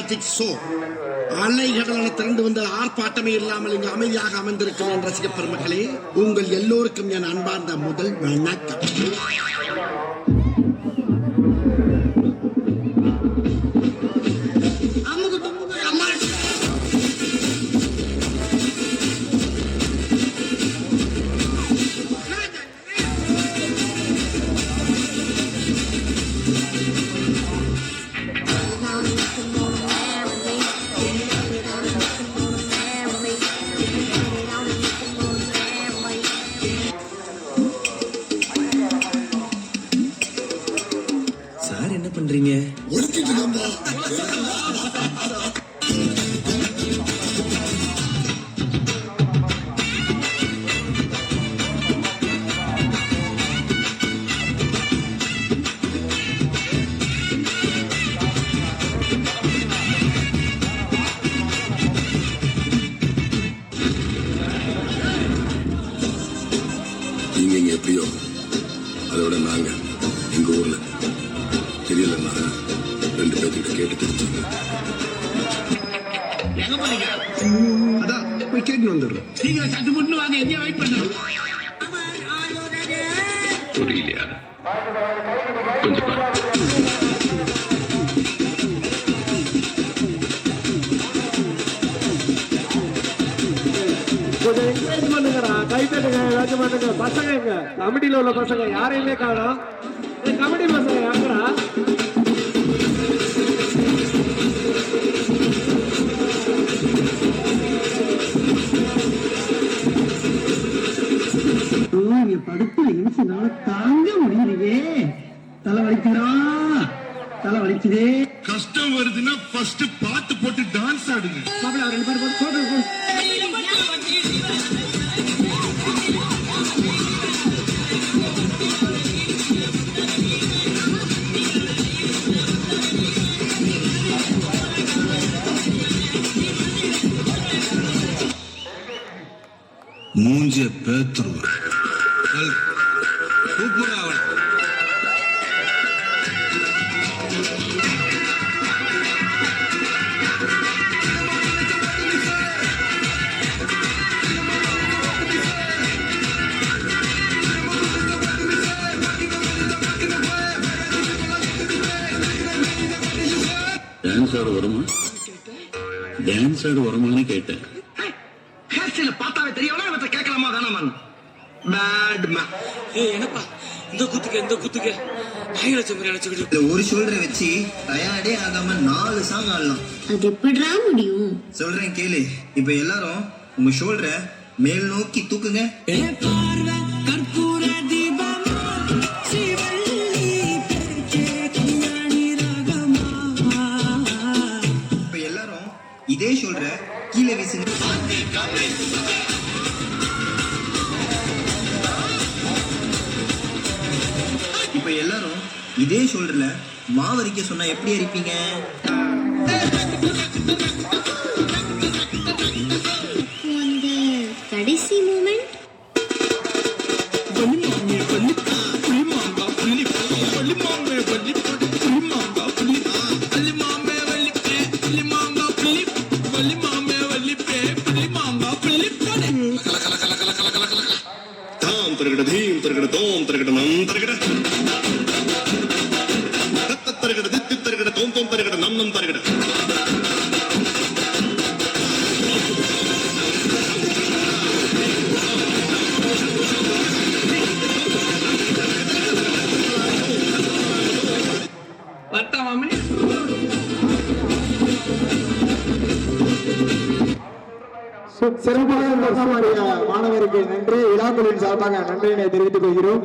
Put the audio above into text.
Dramatic show. அலைகடலான திரண்டு வந்த ஆர்ப்பாட்டமே இல்லாமல் இங்கு அமைதியாக அமர்ந்திருக்கும் என் ரசிக பெருமக்களே, உங்கள் எல்லோருக்கும் என் அன்பார்ந்த முதல் வணக்கம். சார் என்ன பண்றீங்க? நீங்க இங்க எப்படியோ அதோட நாங்க எங்க ஊர்ல தெரியலன்னா 2 பேர்கிட்ட கேட்டு தெரிஞ்சுங்க. அதான் போய் கேட்டு வந்துடுறோம். நீங்க சட்டு முட்டு வாங்க, எங்கேயா வெயிட் பண்ணுறோம். புரியலையா? கொஞ்சம் பாரு. கொஞ்சம் என்கரேஜ் பண்ணுங்கடா, கை தட்டுங்க, ஏதாச்சும் பண்ணுங்க. பசங்க எங்க கமிட்டியில உள்ள பசங்க யாரையுமே காணோம். கமிட்டி பசங்க யாங்கடா? படுத்து நிமிஷம் தாங்க முடியலையே. தலை வலிக்கிறா, தலை வலிக்குதே. கஷ்டம் வருதுன்னா ஃபர்ஸ்ட் பாட்டு போட்டு டான்ஸ் ஆடுங்க. மாப்பிள்ள 2 பேர் போட்டு மூஞ்சிய பேத்துருவ கூப்பிடுற அவன். டான்ஸ் ஆட வருமா? டான்ஸ் ஆட வருமானு கேட்டேன். பார்த்தாவே தெரியவனா இவற்றை கேட்கலாமா வேணாமா? Bad man. என்னப்பா இந்த குத்துக்கு 5 லட்சம் பேர் அழைச்சுக்கிட்டு ஒரு ஷோல்டரை வச்சு டயர்டே ஆகாம 4 சாங் ஆடலாம். அது எப்படிடா முடியும்? சொல்றேன் கேளு. இப்ப எல்லாரும் உங்க ஷோல்டரை மேல் நோக்கி தூக்குங்க. இப்ப எல்லாரும் இதே ஷோல்டரை கீழே வீசுங்க. இப்ப எல்லாரும் இதே ஷோல்டர்ல மாவரிக்க சொன்னா எப்படி அரிப்பீங்க? அந்த கடைசி மூமெண்ட் தாம் தருகிட தீம் தருகிட தோம் தருகிட நம் தருகிட தத்த தருகிட தித்தி தருகிட தோம் தோம் தருகிட நம் நம் தருகிட. சிறப்பாக மாணவருக்கு நன்றி. விழாக்குழுவின் சார்பாக நன்றியினை தெரிவித்துக் கொள்கிறோம்.